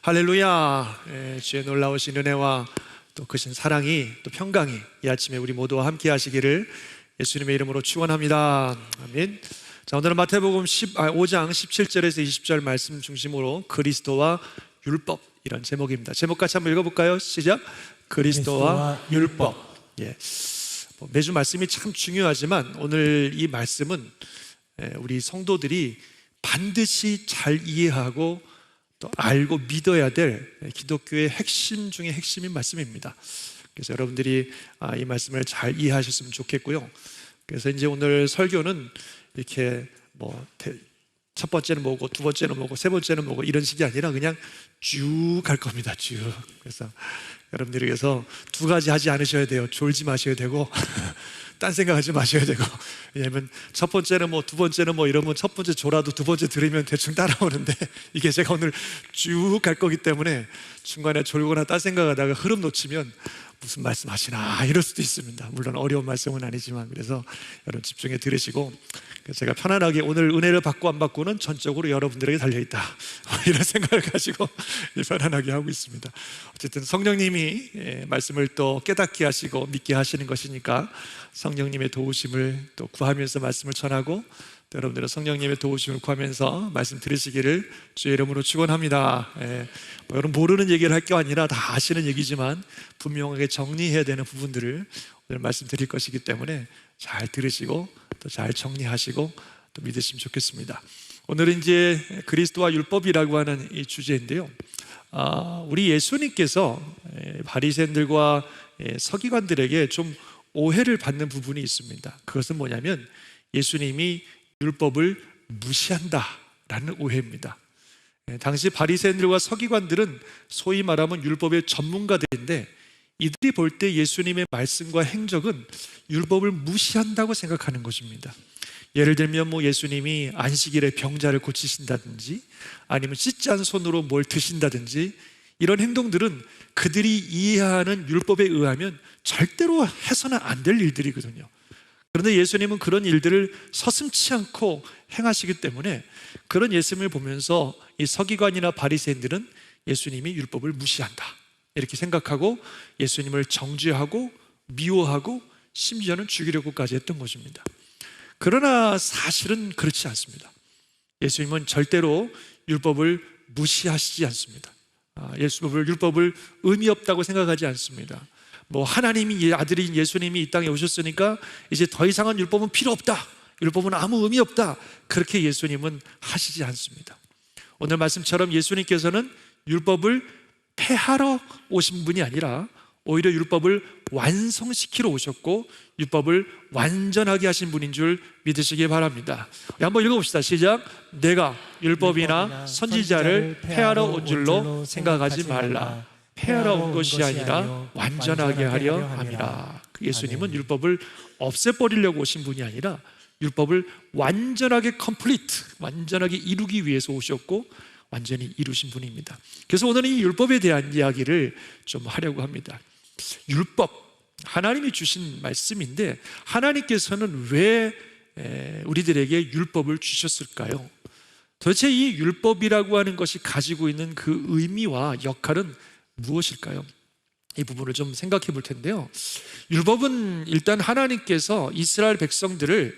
할렐루야. 주의 놀라우신 은혜와 또 크신 사랑이 또 평강이 이 아침에 우리 모두와 함께 하시기를 예수님의 이름으로 축원합니다. 아멘. 자, 오늘은 마태복음 5장 17절에서 20절 말씀 중심으로 그리스도와 율법, 이런 제목입니다. 제목 같이 한번 읽어볼까요? 시작. 그리스도와 율법. 매주 말씀이 참 중요하지만 오늘 이 말씀은 우리 성도들이 반드시 잘 이해하고 또 알고 믿어야 될 기독교의 핵심 중에 핵심인 말씀입니다. 그래서 여러분들이 이 말씀을 잘 이해하셨으면 좋겠고요. 그래서 이제 오늘 설교는 이렇게 첫 번째는 뭐고, 두 번째는 뭐고, 세 번째는 뭐고 이런 식이 아니라 그냥 쭉 갈 겁니다. 쭉. 그래서 여러분들이 위해서 두 가지 하지 않으셔야 돼요. 졸지 마셔야 되고 딴 생각하지 마셔야 되고. 왜냐하면 첫 번째는 두 번째는 이러면 첫 번째 졸아도 두 번째 들으면 대충 따라오는데 이게 제가 오늘 쭉 갈 거기 때문에 중간에 졸거나 딴 생각하다가 흐름 놓치면 무슨 말씀 하시나 이럴 수도 있습니다. 물론 어려운 말씀은 아니지만. 그래서 여러분 집중해 들으시고, 제가 편안하게 오늘 은혜를 받고 안 받고는 전적으로 여러분들에게 달려있다 이런 생각을 가지고 편안하게 하고 있습니다. 어쨌든 성령님이 말씀을 또 깨닫게 하시고 믿게 하시는 것이니까 성령님의 도우심을 또 구하면서 말씀을 전하고, 또 여러분들은 성령님의 도우심을 구하면서 말씀 들으시기를 주의 이름으로 축원합니다. 여러분 모르는 얘기를 할 게 아니라 다 아시는 얘기지만 분명하게 정리해야 되는 부분들을 오늘 말씀드릴 것이기 때문에 잘 들으시고 또 잘 정리하시고 또 믿으시면 좋겠습니다. 오늘은 이제 그리스도와 율법이라고 하는 이 주제인데요, 우리 예수님께서 바리새인들과 서기관들에게 좀 오해를 받는 부분이 있습니다. 그것은 뭐냐면 예수님이 율법을 무시한다라는 오해입니다. 당시 바리새인들과 서기관들은 소위 말하면 율법의 전문가들인데, 이들이 볼 때 예수님의 말씀과 행적은 율법을 무시한다고 생각하는 것입니다. 예를 들면 예수님이 안식일에 병자를 고치신다든지, 아니면 씻지 않은 손으로 뭘 드신다든지, 이런 행동들은 그들이 이해하는 율법에 의하면 절대로 해서는 안 될 일들이거든요. 그런데 예수님은 그런 일들을 서슴지 않고 행하시기 때문에 그런 예수님을 보면서 이 서기관이나 바리새인들은 예수님이 율법을 무시한다 이렇게 생각하고 예수님을 정죄하고 미워하고 심지어는 죽이려고까지 했던 것입니다. 그러나 사실은 그렇지 않습니다. 예수님은 절대로 율법을 무시하시지 않습니다. 율법을 의미 없다고 생각하지 않습니다. 하나님이 아들인 예수님이 이 땅에 오셨으니까 이제 더 이상은 율법은 필요 없다, 율법은 아무 의미 없다, 그렇게 예수님은 하시지 않습니다. 오늘 말씀처럼 예수님께서는 율법을 폐하러 오신 분이 아니라 오히려 율법을 완성시키러 오셨고 율법을 완전하게 하신 분인 줄 믿으시기 바랍니다. 한번 읽어봅시다. 시작. 내가 율법이나 선지자를 폐하러 온 줄로 생각하지 말라. 폐하러 온 것이 아니라 완전하게 하려 함이라. 예수님은 율법을 없애버리려고 오신 분이 아니라 율법을 완전하게 완전하게 이루기 위해서 오셨고 완전히 이루신 분입니다. 그래서 오늘은 이 율법에 대한 이야기를 좀 하려고 합니다. 율법, 하나님이 주신 말씀인데 하나님께서는 왜 우리들에게 율법을 주셨을까요? 도대체 이 율법이라고 하는 것이 가지고 있는 그 의미와 역할은 무엇일까요? 이 부분을 좀 생각해 볼 텐데요, 율법은 일단 하나님께서 이스라엘 백성들을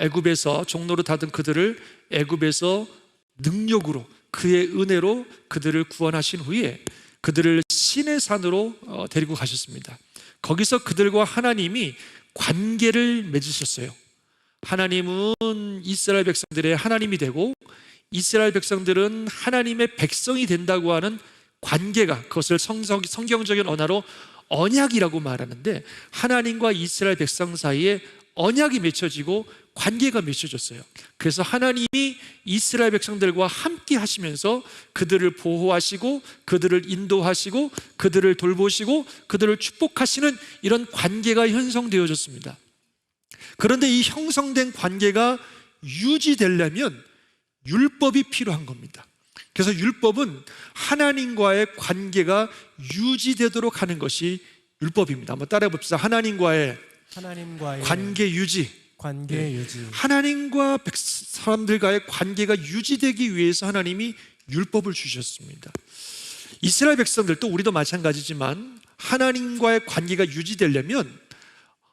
애굽에서 종로로 타던 그들을 애굽에서 능력으로 그의 은혜로 그들을 구원하신 후에 그들을 시내산으로 데리고 가셨습니다. 거기서 그들과 하나님이 관계를 맺으셨어요. 하나님은 이스라엘 백성들의 하나님이 되고 이스라엘 백성들은 하나님의 백성이 된다고 하는 관계가, 그것을 성경적인 언어로 언약이라고 말하는데, 하나님과 이스라엘 백성 사이에 언약이 맺혀지고 관계가 맺혀졌어요. 그래서 하나님이 이스라엘 백성들과 함께 하시면서 그들을 보호하시고 그들을 인도하시고 그들을 돌보시고 그들을 축복하시는 이런 관계가 형성되어졌습니다. 그런데 이 형성된 관계가 유지되려면 율법이 필요한 겁니다. 그래서 율법은 하나님과의 관계가 유지되도록 하는 것이 율법입니다. 한번 따라해 봅시다. 하나님과의 관계 유지. 하나님과 사람들과의 관계가 유지되기 위해서 하나님이 율법을 주셨습니다. 이스라엘 백성들, 또 우리도 마찬가지지만 하나님과의 관계가 유지되려면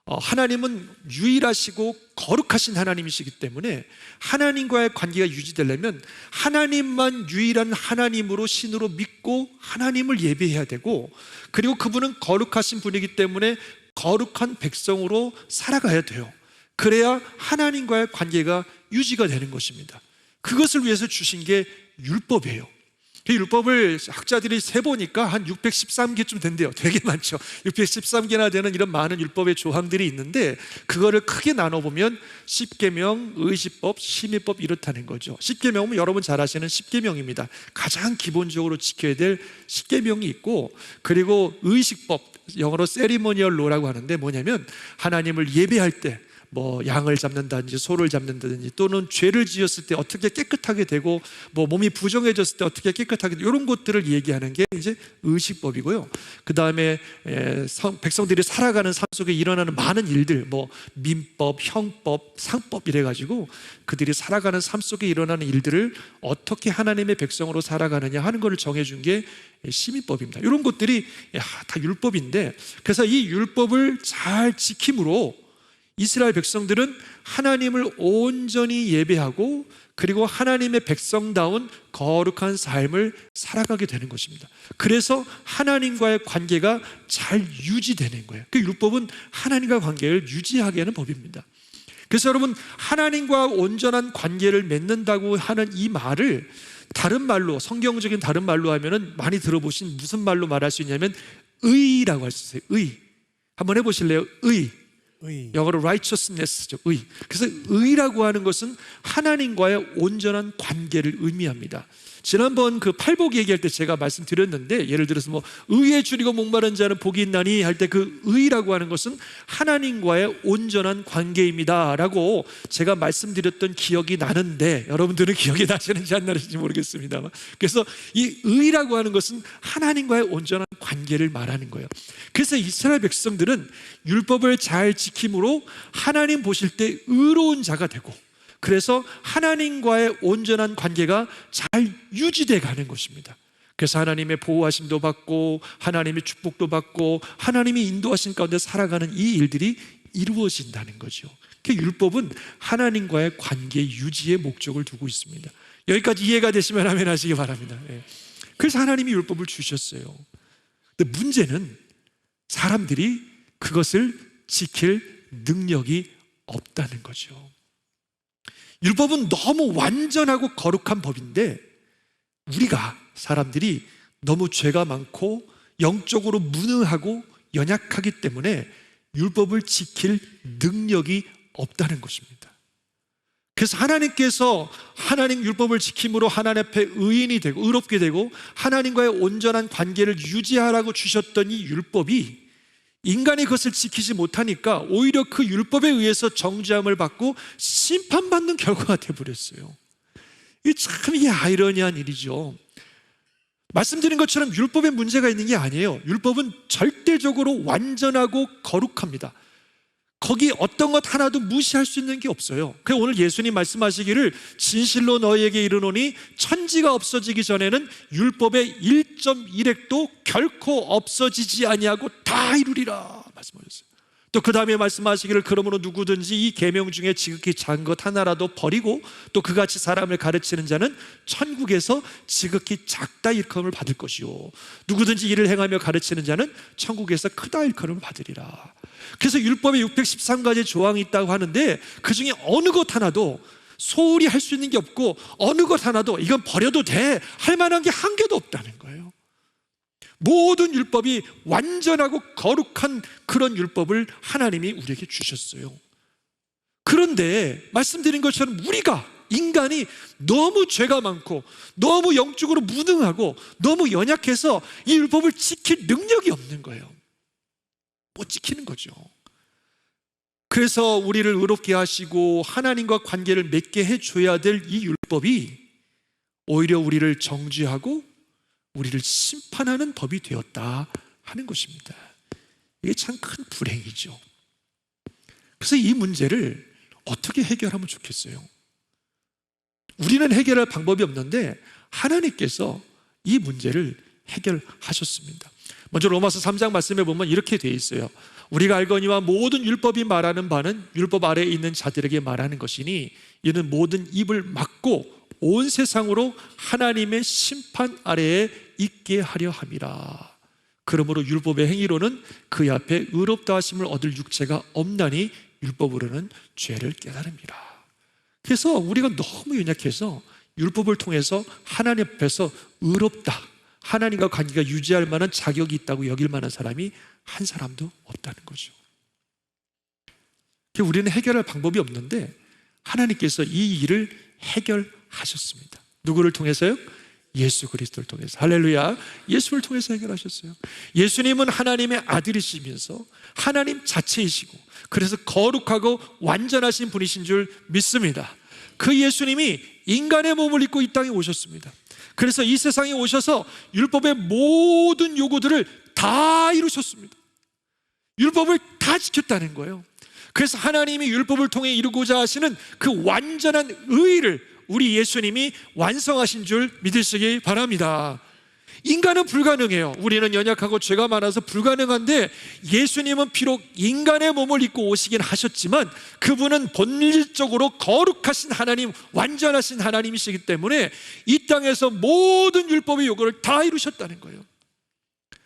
하나님은 유일하시고 거룩하신 하나님이시기 때문에 하나님과의 관계가 유지되려면 하나님만 유일한 하나님으로, 신으로 믿고 하나님을 예배해야 되고, 그리고 그분은 거룩하신 분이기 때문에 거룩한 백성으로 살아가야 돼요. 그래야 하나님과의 관계가 유지가 되는 것입니다. 그것을 위해서 주신 게 율법이에요. 그 율법을 학자들이 세보니까 한 613개쯤 된대요. 되게 많죠. 613개나 되는 이런 많은 율법의 조항들이 있는데, 그거를 크게 나눠보면 십계명, 의식법, 심의법 이렇다는 거죠. 십계명은 여러분 잘 아시는 십계명입니다. 가장 기본적으로 지켜야 될 십계명이 있고, 그리고 의식법, 영어로 세리모니얼 로라고 하는데 뭐냐면 하나님을 예배할 때 양을 잡는다든지 소를 잡는다든지, 또는 죄를 지었을 때 어떻게 깨끗하게 되고, 몸이 부정해졌을 때 어떻게 깨끗하게 되고, 이런 것들을 얘기하는 게 이제 의식법이고요. 그 다음에 백성들이 살아가는 삶 속에 일어나는 많은 일들, 민법, 형법, 상법 이래가지고 그들이 살아가는 삶 속에 일어나는 일들을 어떻게 하나님의 백성으로 살아가느냐 하는 것을 정해준 게 심의법입니다. 이런 것들이 다 율법인데, 그래서 이 율법을 잘 지킴으로 이스라엘 백성들은 하나님을 온전히 예배하고, 그리고 하나님의 백성다운 거룩한 삶을 살아가게 되는 것입니다. 그래서 하나님과의 관계가 잘 유지되는 거예요. 그 율법은 하나님과 관계를 유지하게 하는 법입니다. 그래서 여러분, 하나님과 온전한 관계를 맺는다고 하는 이 말을 다른 말로, 성경적인 다른 말로 하면은 많이 들어보신 무슨 말로 말할 수 있냐면 의라고 할 수 있어요. 의. 한번 해보실래요? 의. 영어로 righteousness죠. 의. 그래서 의라고 하는 것은 하나님과의 온전한 관계를 의미합니다. 지난번 그 팔복 얘기할 때 제가 말씀드렸는데, 예를 들어서 의에 줄이고 목마른 자는 복이 있나니 할 때 그 의라고 하는 것은 하나님과의 온전한 관계입니다 라고 제가 말씀드렸던 기억이 나는데, 여러분들은 기억이 나시는지 안 나시는지 모르겠습니다만, 그래서 이 의라고 하는 것은 하나님과의 온전한 관계를 말하는 거예요. 그래서 이스라엘 백성들은 율법을 잘 지킴으로 하나님 보실 때 의로운 자가 되고, 그래서 하나님과의 온전한 관계가 잘 유지돼 가는 것입니다. 그래서 하나님의 보호하심도 받고, 하나님의 축복도 받고, 하나님이 인도하신 가운데 살아가는 이 일들이 이루어진다는 거죠. 그 율법은 하나님과의 관계 유지의 목적을 두고 있습니다. 여기까지 이해가 되시면 아멘 하시기 바랍니다. 그래서 하나님이 율법을 주셨어요. 근데 문제는 사람들이 그것을 지킬 능력이 없다는 거죠. 율법은 너무 완전하고 거룩한 법인데, 우리가 사람들이 너무 죄가 많고 영적으로 무능하고 연약하기 때문에 율법을 지킬 능력이 없다는 것입니다. 그래서 하나님께서 하나님 율법을 지킴으로 하나님 앞에 의인이 되고 의롭게 되고 하나님과의 온전한 관계를 유지하라고 주셨던 이 율법이, 인간이 그것을 지키지 못하니까 오히려 그 율법에 의해서 정죄함을 받고 심판받는 결과가 되어버렸어요. 이게 아이러니한 일이죠. 말씀드린 것처럼 율법에 문제가 있는 게 아니에요. 율법은 절대적으로 완전하고 거룩합니다. 거기 어떤 것 하나도 무시할 수 있는 게 없어요. 그래서 오늘 예수님 말씀하시기를 진실로 너희에게 이르노니 천지가 없어지기 전에는 율법의 1.1획도 결코 없어지지 아니하고 다 이루리라 말씀하셨어요. 또 그 다음에 말씀하시기를 그러므로 누구든지 이 계명 중에 지극히 작은 것 하나라도 버리고 또 그같이 사람을 가르치는 자는 천국에서 지극히 작다 일컬음을 받을 것이요 누구든지 이를 행하며 가르치는 자는 천국에서 크다 일컬음을 받으리라. 그래서 율법에 613가지 조항이 있다고 하는데, 그 중에 어느 것 하나도 소홀히 할 수 있는 게 없고, 어느 것 하나도 이건 버려도 돼 할 만한 게 한 개도 없다는 거예요. 모든 율법이 완전하고 거룩한 그런 율법을 하나님이 우리에게 주셨어요. 그런데 말씀드린 것처럼 우리가, 인간이 너무 죄가 많고 너무 영적으로 무능하고 너무 연약해서 이 율법을 지킬 능력이 없는 거예요. 못 지키는 거죠. 그래서 우리를 의롭게 하시고 하나님과 관계를 맺게 해줘야 될 이 율법이 오히려 우리를 정죄하고 우리를 심판하는 법이 되었다 하는 것입니다. 이게 참 큰 불행이죠. 그래서 이 문제를 어떻게 해결하면 좋겠어요? 우리는 해결할 방법이 없는데 하나님께서 이 문제를 해결하셨습니다. 먼저 로마서 3장 말씀에 보면 이렇게 되어 있어요. 우리가 알거니와 모든 율법이 말하는 바는 율법 아래에 있는 자들에게 말하는 것이니 이는 모든 입을 막고 온 세상으로 하나님의 심판 아래에 있게 하려 함이라. 그러므로 율법의 행위로는 그의 앞에 의롭다 하심을 얻을 육체가 없나니 율법으로는 죄를 깨달음이라. 그래서 우리가 너무 연약해서 율법을 통해서 하나님 앞에서 의롭다, 하나님과 관계가 유지할 만한 자격이 있다고 여길 만한 사람이 한 사람도 없다는 거죠. 우리는 해결할 방법이 없는데 하나님께서 이 일을 해결하셨습니다. 누구를 통해서요? 예수 그리스도를 통해서. 할렐루야. 예수를 통해서 해결하셨어요. 예수님은 하나님의 아들이시면서 하나님 자체이시고 그래서 거룩하고 완전하신 분이신 줄 믿습니다. 그 예수님이 인간의 몸을 입고 이 땅에 오셨습니다. 그래서 이 세상에 오셔서 율법의 모든 요구들을 다 이루셨습니다. 율법을 다 지켰다는 거예요. 그래서 하나님이 율법을 통해 이루고자 하시는 그 완전한 의의를 우리 예수님이 완성하신 줄 믿으시기 바랍니다. 인간은 불가능해요. 우리는 연약하고 죄가 많아서 불가능한데 예수님은 비록 인간의 몸을 입고 오시긴 하셨지만 그분은 본질적으로 거룩하신 하나님, 완전하신 하나님이시기 때문에 이 땅에서 모든 율법의 요구를 다 이루셨다는 거예요.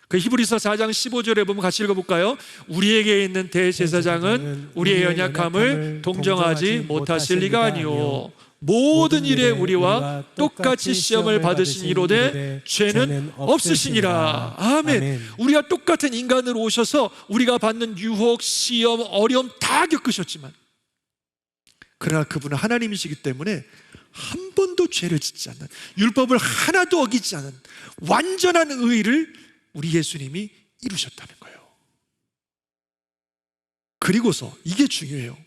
그 히브리서 4장 15절에 보면 같이 읽어볼까요? 우리에게 있는 대제사장은 우리의 연약함을 동정하지 못하실 리가 아니오. 모든 일에 우리와 똑같이 시험을 받으신 이로되 죄는 없으시니라. 아멘. 우리가 똑같은 인간으로 오셔서 우리가 받는 유혹, 시험, 어려움 다 겪으셨지만 그러나 그분은 하나님이시기 때문에 한 번도 죄를 짓지 않는, 율법을 하나도 어기지 않은 완전한 의의를 우리 예수님이 이루셨다는 거예요. 그리고서 이게 중요해요.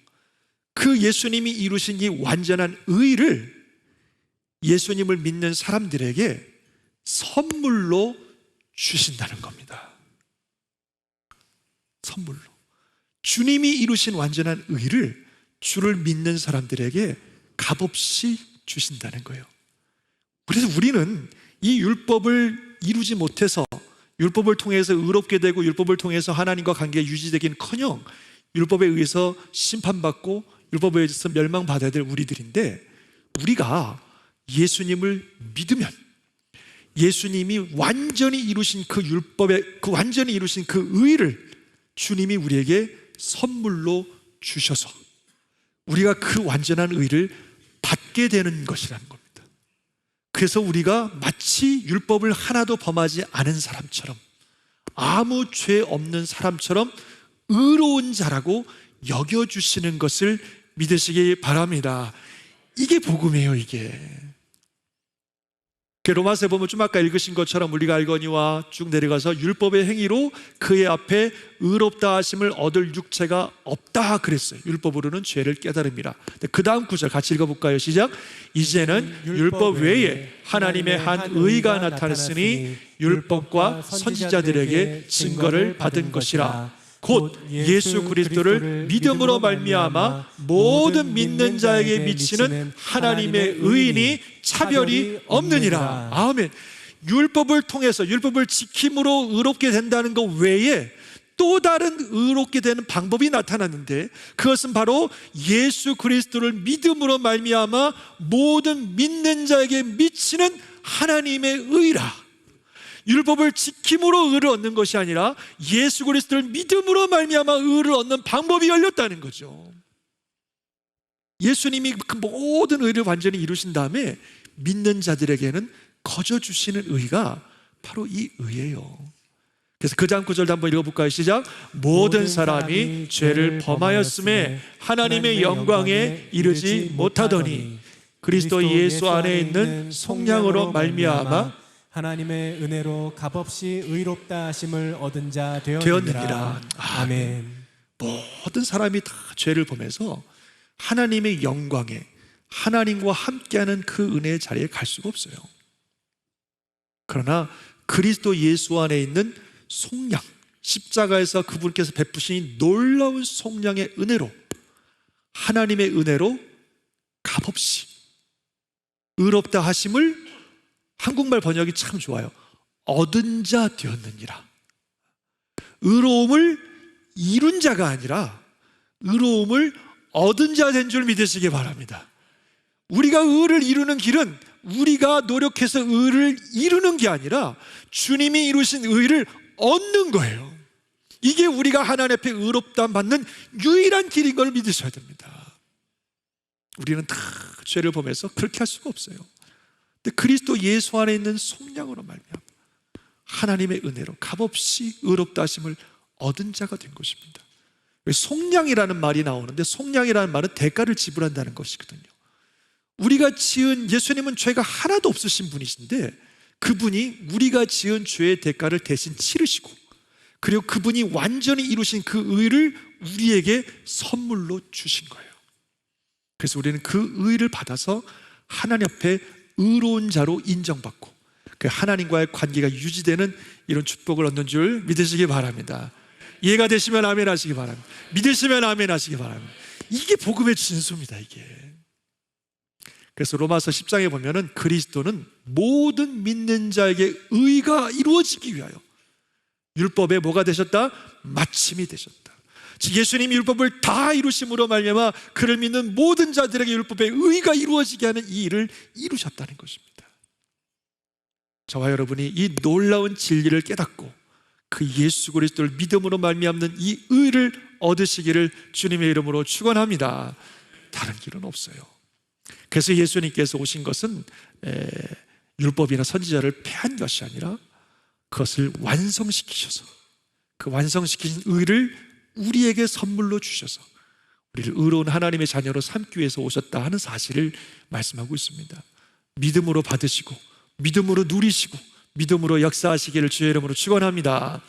그 예수님이 이루신 이 완전한 의의를 예수님을 믿는 사람들에게 선물로 주신다는 겁니다. 선물로. 주님이 이루신 완전한 의의를 주를 믿는 사람들에게 값없이 주신다는 거예요. 그래서 우리는 이 율법을 이루지 못해서 율법을 통해서 의롭게 되고 율법을 통해서 하나님과 관계가 유지되긴커녕 율법에 의해서 심판받고 율법에 의해서 멸망받아야 될 우리들인데, 우리가 예수님을 믿으면 예수님이 완전히 이루신 그 율법의 완전히 이루신 그 의의를 주님이 우리에게 선물로 주셔서 우리가 그 완전한 의의를 받게 되는 것이라는 겁니다. 그래서 우리가 마치 율법을 하나도 범하지 않은 사람처럼, 아무 죄 없는 사람처럼 의로운 자라고 여겨주시는 것을 믿으시기 바랍니다. 이게 복음이에요. 이게 로마서에 보면 좀 아까 읽으신 것처럼 우리가 알거니와 쭉 내려가서 율법의 행위로 그의 앞에 의롭다 하심을 얻을 육체가 없다 그랬어요. 율법으로는 죄를 깨달음이라. 그 다음 구절 같이 읽어볼까요? 시작. 이제는 율법 외에 하나님의 한 의가 나타났으니 율법과 선지자들에게 증거를 받은 것이라. 곧 예수 그리스도를 믿음으로 말미암아 모든 믿는 자에게 미치는 하나님의 의인이 차별이 없느니라. 아멘. 율법을 통해서 율법을 지킴으로 의롭게 된다는 것 외에 또 다른 의롭게 되는 방법이 나타났는데, 그것은 바로 예수 그리스도를 믿음으로 말미암아 모든 믿는 자에게 미치는 하나님의 의라. 율법을 지킴으로 의를 얻는 것이 아니라 예수 그리스도를 믿음으로 말미암아 의를 얻는 방법이 열렸다는 거죠. 예수님이 그 모든 의를 완전히 이루신 다음에 믿는 자들에게는 거저 주시는 의가 바로 이 의예요. 그래서 그 다음 구절도 한번 읽어볼까요? 시작. 모든 사람이 죄를 범하였음에 하나님의 영광에 이르지 못하더니 그리스도 예수 안에 있는 속량으로 말미암아 하나님의 은혜로 값없이 의롭다 하심을 얻은 자 되었느니라. 아멘. 모든 사람이 다 죄를 범해서 하나님의 영광에, 하나님과 함께하는 그 은혜의 자리에 갈 수가 없어요. 그러나 그리스도 예수 안에 있는 속량, 십자가에서 그분께서 베푸신 놀라운 속량의 은혜로, 하나님의 은혜로 값없이 의롭다 하심을, 한국말 번역이 참 좋아요. 얻은 자 되었느니라. 의로움을 이룬 자가 아니라 의로움을 얻은 자 된 줄 믿으시기 바랍니다. 우리가 의를 이루는 길은 우리가 노력해서 의를 이루는 게 아니라 주님이 이루신 의를 얻는 거예요. 이게 우리가 하나님 앞에 의롭다함 받는 유일한 길인 걸 믿으셔야 됩니다. 우리는 다 죄를 범해서 그렇게 할 수가 없어요. 근데 그리스도 예수 안에 있는 속량으로 말미암아 하나님의 은혜로 값없이 의롭다 하심을 얻은 자가 된 것입니다. 속량이라는 말이 나오는데, 속량이라는 말은 대가를 지불한다는 것이거든요. 우리가 지은, 예수님은 죄가 하나도 없으신 분이신데 그분이 우리가 지은 죄의 대가를 대신 치르시고, 그리고 그분이 완전히 이루신 그 의를 우리에게 선물로 주신 거예요. 그래서 우리는 그 의를 받아서 하나님 앞에 의로운 자로 인정받고 그 하나님과의 관계가 유지되는 이런 축복을 얻는 줄 믿으시기 바랍니다. 이해가 되시면 아멘 하시기 바랍니다. 믿으시면 아멘 하시기 바랍니다. 이게 복음의 진수입니다. 이게. 그래서 로마서 10장에 보면은 그리스도는 모든 믿는 자에게 의가 이루어지기 위하여 율법에 뭐가 되셨다? 마침이 되셨다. 즉 예수님이 율법을 다 이루심으로 말미암아 그를 믿는 모든 자들에게 율법의 의가 이루어지게 하는 이 일을 이루셨다는 것입니다. 저와 여러분이 이 놀라운 진리를 깨닫고 그 예수 그리스도를 믿음으로 말미암는 이 의를 얻으시기를 주님의 이름으로 축원합니다. 다른 길은 없어요. 그래서 예수님께서 오신 것은 율법이나 선지자를 폐한 것이 아니라 그것을 완성시키셔서 그 완성시킨 의를 우리에게 선물로 주셔서 우리를 의로운 하나님의 자녀로 삼기 위해서 오셨다 하는 사실을 말씀하고 있습니다. 믿음으로 받으시고 믿음으로 누리시고 믿음으로 역사하시기를 주의 이름으로 축원합니다.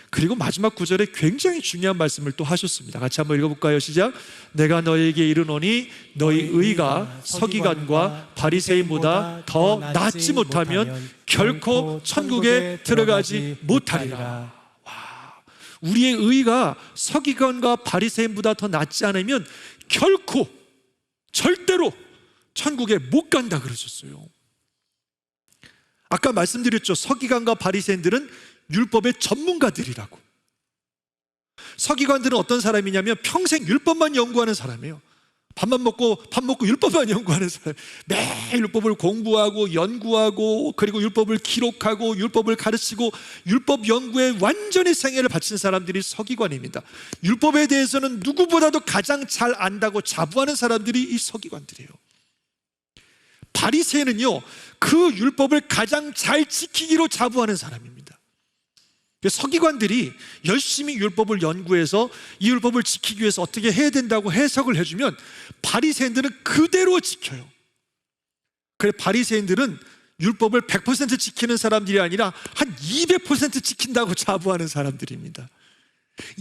그리고 마지막 구절에 굉장히 중요한 말씀을 또 하셨습니다. 같이 한번 읽어볼까요? 시작. 내가 너에게 이르노니 너희 의가 서기관과 바리새인보다 더 낫지 못하면 결코 천국에 들어가지 못하리라. 와, 우리의 의가 서기관과 바리새인보다 더 낫지 않으면 결코 절대로 천국에 못 간다 그러셨어요. 아까 말씀드렸죠. 서기관과 바리새인들은 율법의 전문가들이라고. 서기관들은 어떤 사람이냐면 평생 율법만 연구하는 사람이에요. 밥 먹고 율법만 연구하는 사람. 매일 율법을 공부하고 연구하고 그리고 율법을 기록하고 율법을 가르치고 율법 연구에 완전히 생애를 바친 사람들이 서기관입니다. 율법에 대해서는 누구보다도 가장 잘 안다고 자부하는 사람들이 이 서기관들이에요. 바리새인은요, 그 율법을 가장 잘 지키기로 자부하는 사람입니다. 서기관들이 열심히 율법을 연구해서 이 율법을 지키기 위해서 어떻게 해야 된다고 해석을 해주면 바리새인들은 그대로 지켜요. 그래 바리새인들은 율법을 100% 지키는 사람들이 아니라 한 200% 지킨다고 자부하는 사람들입니다.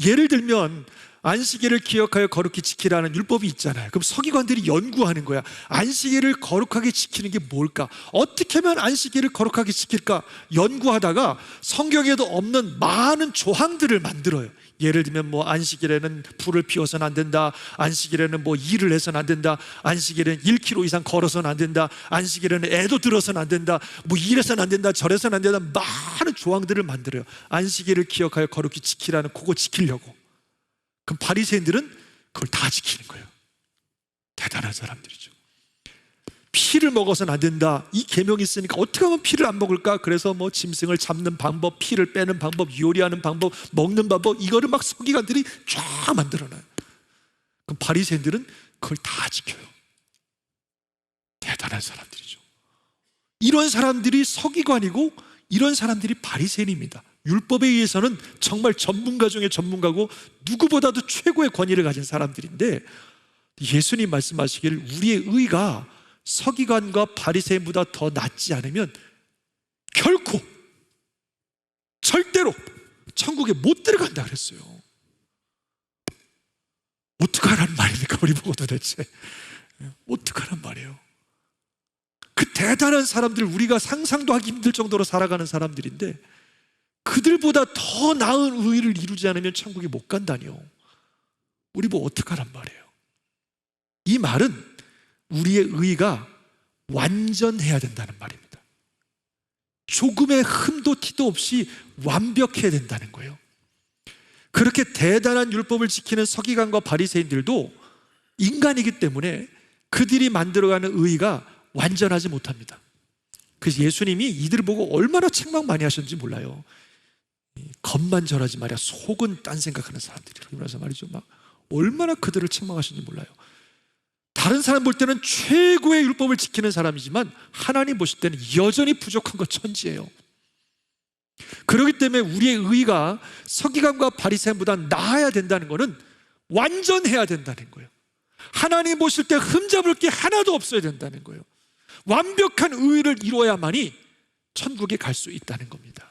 예를 들면 안식일을 기억하여 거룩히 지키라는 율법이 있잖아요. 그럼 서기관들이 연구하는 거야. 안식일을 거룩하게 지키는 게 뭘까? 어떻게 하면 안식일을 거룩하게 지킬까? 연구하다가 성경에도 없는 많은 조항들을 만들어요. 예를 들면 뭐 안식일에는 불을 피워서는 안 된다. 안식일에는 뭐 일을 해서는 안 된다. 안식일에는 1km 이상 걸어서는 안 된다. 안식일에는 애도 들어서는 안 된다. 뭐 이래서는 안 된다. 저래서는 안 된다. 많은 조항들을 만들어요. 안식일을 기억하여 거룩히 지키라는 그거 지키려고. 그럼 바리새인들은 그걸 다 지키는 거예요. 대단한 사람들이죠. 피를 먹어서는 안 된다. 이 계명이 있으니까 어떻게 하면 피를 안 먹을까? 그래서 뭐 짐승을 잡는 방법, 피를 빼는 방법, 요리하는 방법, 먹는 방법, 이거를 막 서기관들이 쫙 만들어놔요. 그럼 바리새인들은 그걸 다 지켜요. 대단한 사람들이죠. 이런 사람들이 서기관이고 이런 사람들이 바리새인입니다. 율법에 의해서는 정말 전문가 중에 전문가고 누구보다도 최고의 권위를 가진 사람들인데 예수님 말씀하시기를 우리의 의가 서기관과 바리새인보다 더 낫지 않으면 결코 절대로 천국에 못 들어간다 그랬어요. 어떡하라는 말입니까? 우리 보고 도대체 어떡하란 말이에요. 그 대단한 사람들, 우리가 상상도 하기 힘들 정도로 살아가는 사람들인데 그들보다 더 나은 의를 이루지 않으면 천국에 못 간다니요. 우리 뭐 어떡하란 말이에요. 이 말은 우리의 의가 완전해야 된다는 말입니다. 조금의 흠도 티도 없이 완벽해야 된다는 거예요. 그렇게 대단한 율법을 지키는 서기관과 바리새인들도 인간이기 때문에 그들이 만들어가는 의의가 완전하지 못합니다. 그래서 예수님이 이들을 보고 얼마나 책망 많이 하셨는지 몰라요. 겉만 절하지 말이야, 속은 딴 생각하는 사람들이라. 그래서 말이죠, 막 얼마나 그들을 책망하셨는지 몰라요. 다른 사람 볼 때는 최고의 율법을 지키는 사람이지만 하나님 보실 때는 여전히 부족한 것 천지예요. 그렇기 때문에 우리의 의의가 서기관과 바리새인보다 나아야 된다는 것은 완전해야 된다는 거예요. 하나님 보실 때 흠잡을 게 하나도 없어야 된다는 거예요. 완벽한 의의를 이루어야만이 천국에 갈 수 있다는 겁니다.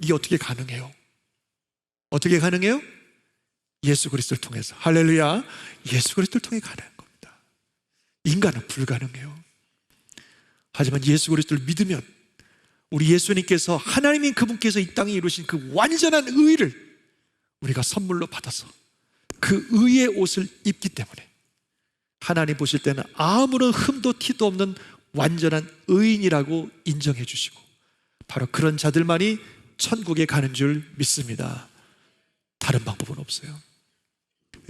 이게 어떻게 가능해요? 어떻게 가능해요? 예수 그리스도를 통해서. 할렐루야. 예수 그리스도를 통해 가능한 겁니다. 인간은 불가능해요. 하지만 예수 그리스도를 믿으면 우리 예수님께서, 하나님인 그분께서 이 땅에 이루신 그 완전한 의의를 우리가 선물로 받아서 그 의의 옷을 입기 때문에 하나님 보실 때는 아무런 흠도 티도 없는 완전한 의인이라고 인정해 주시고, 바로 그런 자들만이 천국에 가는 줄 믿습니다. 다른 방법은 없어요.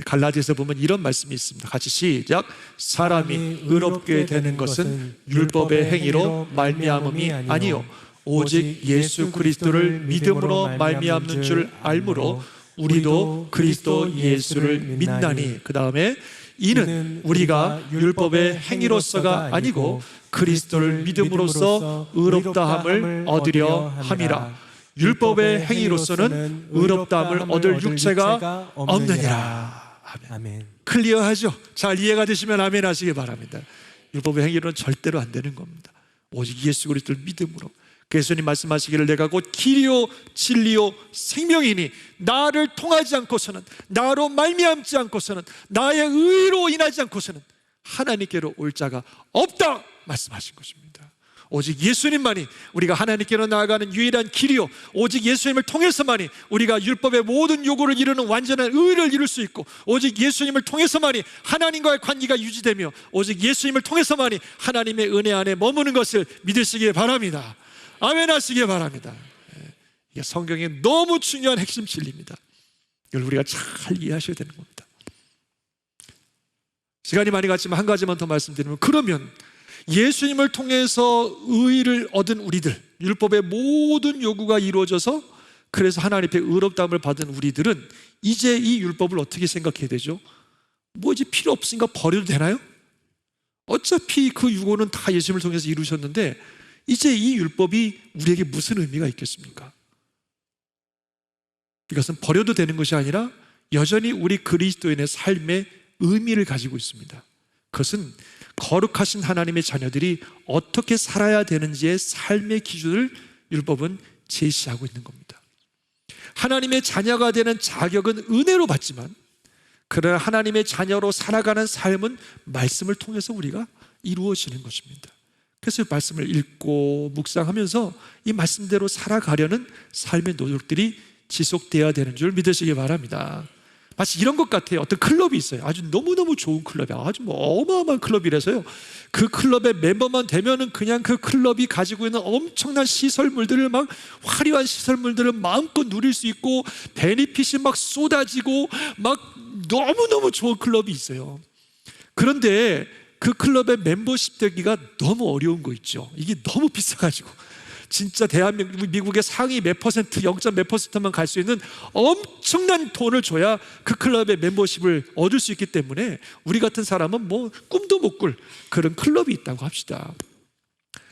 갈라디아서 보면 이런 말씀이 있습니다. 같이 시작. 사람이 의롭게 되는 것은 율법의 행위로 말미암음이 아니요 오직 예수 그리스도를 믿음으로 말미암는 줄 알므로 우리도 그리스도 예수를 믿나니. 그 다음에 이는 우리가 율법의 행위로서가 아니고 그리스도를 믿음으로써 의롭다함을 얻으려 함이라. 율법의 행위로서는 의롭다함을 얻을 육체가 없느니라. 아멘. 클리어하죠? 잘 이해가 되시면 아멘 하시기 바랍니다. 율법의 행위로는 절대로 안 되는 겁니다. 오직 예수 그리스도를 믿음으로. 예수님 말씀하시기를 내가 곧 길이요 진리요 생명이니 나를 통하지 않고서는, 나로 말미암지 않고서는, 나의 의로 인하지 않고서는 하나님께로 올 자가 없다 말씀하신 것입니다. 오직 예수님만이 우리가 하나님께로 나아가는 유일한 길이요, 오직 예수님을 통해서만이 우리가 율법의 모든 요구를 이루는 완전한 의를 이룰 수 있고, 오직 예수님을 통해서만이 하나님과의 관계가 유지되며, 오직 예수님을 통해서만이 하나님의 은혜 안에 머무는 것을 믿으시기 바랍니다. 아멘 하시기 바랍니다. 이게 성경의 너무 중요한 핵심 진리입니다. 이걸 우리가 잘 이해하셔야 되는 겁니다. 시간이 많이 갔지만 한 가지만 더 말씀드리면, 그러면 예수님을 통해서 의를 얻은 우리들, 율법의 모든 요구가 이루어져서 그래서 하나님의 의롭다함을 받은 우리들은 이제 이 율법을 어떻게 생각해야 되죠? 뭐 이제 필요 없으니까 버려도 되나요? 어차피 그 유고는 다 예수님을 통해서 이루셨는데 이제 이 율법이 우리에게 무슨 의미가 있겠습니까? 이것은 버려도 되는 것이 아니라 여전히 우리 그리스도인의 삶에 의미를 가지고 있습니다. 그것은 거룩하신 하나님의 자녀들이 어떻게 살아야 되는지의 삶의 기준을 율법은 제시하고 있는 겁니다. 하나님의 자녀가 되는 자격은 은혜로 받지만, 그러나 하나님의 자녀로 살아가는 삶은 말씀을 통해서 우리가 이루어지는 것입니다. 그래서 말씀을 읽고 묵상하면서 이 말씀대로 살아가려는 삶의 노력들이 지속되어야 되는 줄 믿으시기 바랍니다. 마치 이런 것 같아요. 어떤 클럽이 있어요. 아주 너무너무 좋은 클럽이에요. 아주 뭐 어마어마한 클럽이라서요, 그 클럽의 멤버만 되면은 그냥 그 클럽이 가지고 있는 엄청난 시설물들을, 막 화려한 시설물들을 마음껏 누릴 수 있고 베니핏이 막 쏟아지고 막 너무너무 좋은 클럽이 있어요. 그런데 그 클럽의 멤버십 되기가 너무 어려운 거 있죠. 이게 너무 비싸가지고 진짜 대한민국, 미국의 상위 몇 퍼센트, 0. 몇 퍼센트만 갈 수 있는 엄청난 돈을 줘야 그 클럽의 멤버십을 얻을 수 있기 때문에 우리 같은 사람은 뭐 꿈도 못 꿀 그런 클럽이 있다고 합시다.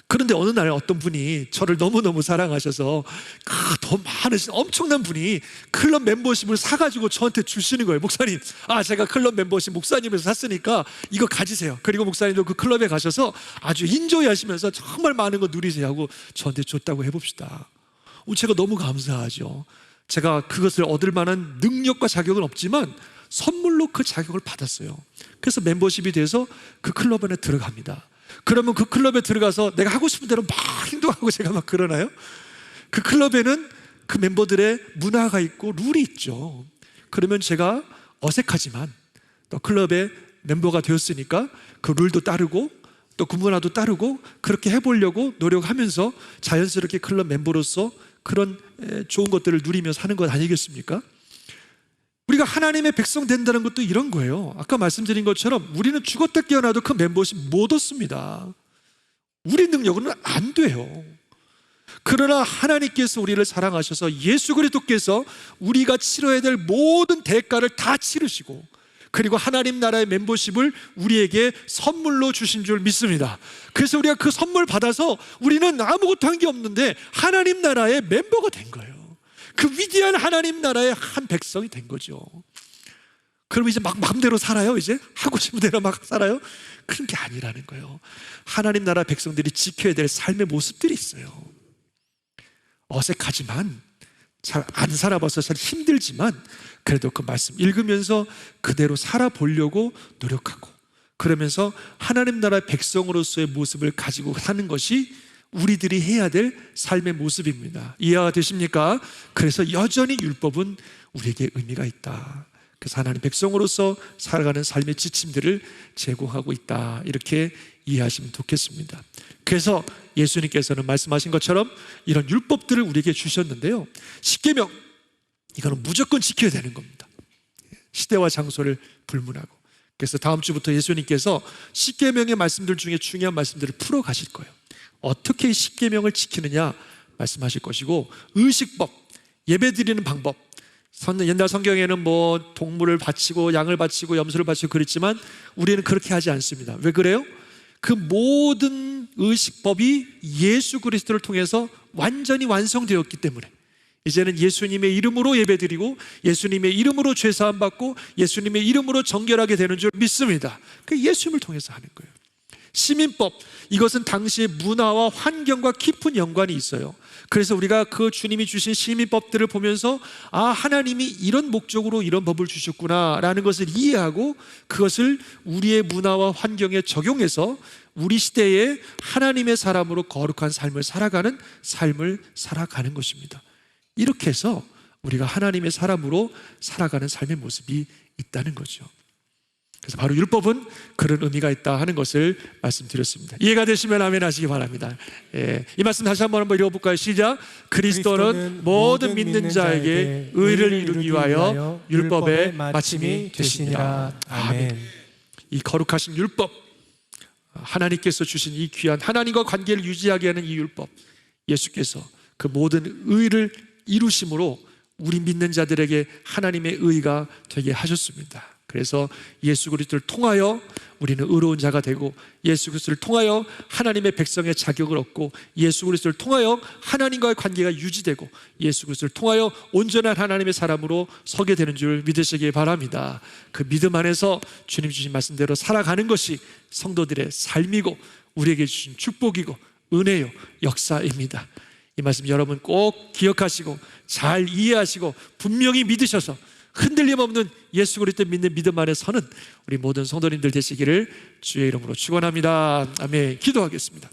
그런데 어느 날 어떤 분이 저를 너무너무 사랑하셔서 돈 많으신 엄청난 분이 클럽 멤버십을 사가지고 저한테 주시는 거예요. 목사님, 제가 클럽 멤버십 목사님에서 샀으니까 이거 가지세요. 그리고 목사님도 그 클럽에 가셔서 아주 인조이 하시면서 정말 많은 거 누리세요 하고 저한테 줬다고 해봅시다. 제가 너무 감사하죠. 제가 그것을 얻을 만한 능력과 자격은 없지만 선물로 그 자격을 받았어요. 그래서 멤버십이 돼서 그 클럽 안에 들어갑니다. 그러면 그 클럽에 들어가서 내가 하고 싶은 대로 막 행동하고 제가 막 그러나요? 그 클럽에는 그 멤버들의 문화가 있고 룰이 있죠. 그러면 제가 어색하지만 또 클럽의 멤버가 되었으니까 그 룰도 따르고 또 그 문화도 따르고 그렇게 해보려고 노력하면서 자연스럽게 클럽 멤버로서 그런 좋은 것들을 누리며 사는 것 아니겠습니까? 우리가 하나님의 백성 된다는 것도 이런 거예요. 아까 말씀드린 것처럼 우리는 죽었다 깨어나도 그 멤버십 못 얻습니다. 우리 능력으로는 안 돼요. 그러나 하나님께서 우리를 사랑하셔서 예수 그리스도께서 우리가 치러야 될 모든 대가를 다 치르시고, 그리고 하나님 나라의 멤버십을 우리에게 선물로 주신 줄 믿습니다. 그래서 우리가 그 선물 받아서 우리는 아무것도 한 게 없는데 하나님 나라의 멤버가 된 거예요. 그 위대한 하나님 나라의 한 백성이 된 거죠. 그럼 이제 막 마음대로 살아요? 이제 하고 싶은 대로 막 살아요? 그런 게 아니라는 거예요. 하나님 나라 백성들이 지켜야 될 삶의 모습들이 있어요. 어색하지만, 잘 안 살아봐서 잘 힘들지만, 그래도 그 말씀 읽으면서 그대로 살아보려고 노력하고, 그러면서 하나님 나라의 백성으로서의 모습을 가지고 사는 것이 우리들이 해야 될 삶의 모습입니다. 이해가 되십니까? 그래서 여전히 율법은 우리에게 의미가 있다. 그래서 하나님 백성으로서 살아가는 삶의 지침들을 제공하고 있다, 이렇게 이해하시면 좋겠습니다. 그래서 예수님께서는 말씀하신 것처럼 이런 율법들을 우리에게 주셨는데요, 십계명, 이거는 무조건 지켜야 되는 겁니다. 시대와 장소를 불문하고. 그래서 다음 주부터 예수님께서 십계명의 말씀들 중에 중요한 말씀들을 풀어 가실 거예요. 어떻게 이 십계명을 지키느냐 말씀하실 것이고, 의식법, 예배드리는 방법, 옛날 성경에는 뭐 동물을 바치고 양을 바치고 염소를 바치고 그랬지만 우리는 그렇게 하지 않습니다. 왜 그래요? 그 모든 의식법이 예수 그리스도를 통해서 완전히 완성되었기 때문에 이제는 예수님의 이름으로 예배드리고 예수님의 이름으로 죄사함 받고 예수님의 이름으로 정결하게 되는 줄 믿습니다. 그 예수님을 통해서 하는 거예요. 시민법, 이것은 당시의 문화와 환경과 깊은 연관이 있어요. 그래서 우리가 그 주님이 주신 시민법들을 보면서 아, 하나님이 이런 목적으로 이런 법을 주셨구나 라는 것을 이해하고 그것을 우리의 문화와 환경에 적용해서 우리 시대에 하나님의 사람으로 거룩한 삶을 살아가는 것입니다. 이렇게 해서 우리가 하나님의 사람으로 살아가는 삶의 모습이 있다는 거죠. 그래서 바로 율법은 그런 의미가 있다 하는 것을 말씀드렸습니다. 이해가 되시면 아멘 하시기 바랍니다. 이 말씀 다시 한번 읽어볼까요? 시작. 그리스도는 모든 믿는 자에게 의를 이루기 위하여 율법의 마침이 되시니라. 아멘. 이 거룩하신 율법, 하나님께서 주신 이 귀한 하나님과 관계를 유지하게 하는 이 율법, 예수께서 그 모든 의를 이루심으로 우리 믿는 자들에게 하나님의 의가 되게 하셨습니다. 그래서 예수 그리스도를 통하여 우리는 의로운 자가 되고, 예수 그리스도를 통하여 하나님의 백성의 자격을 얻고, 예수 그리스도를 통하여 하나님과의 관계가 유지되고, 예수 그리스도를 통하여 온전한 하나님의 사람으로 서게 되는 줄 믿으시기 바랍니다. 그 믿음 안에서 주님 주신 말씀대로 살아가는 것이 성도들의 삶이고 우리에게 주신 축복이고 은혜요 역사입니다. 이 말씀 여러분 꼭 기억하시고 잘 이해하시고 분명히 믿으셔서 흔들림 없는 예수 그리스도 믿는 믿음 안에 서는 우리 모든 성도님들 되시기를 주의 이름으로 축원합니다. 아멘. 기도하겠습니다.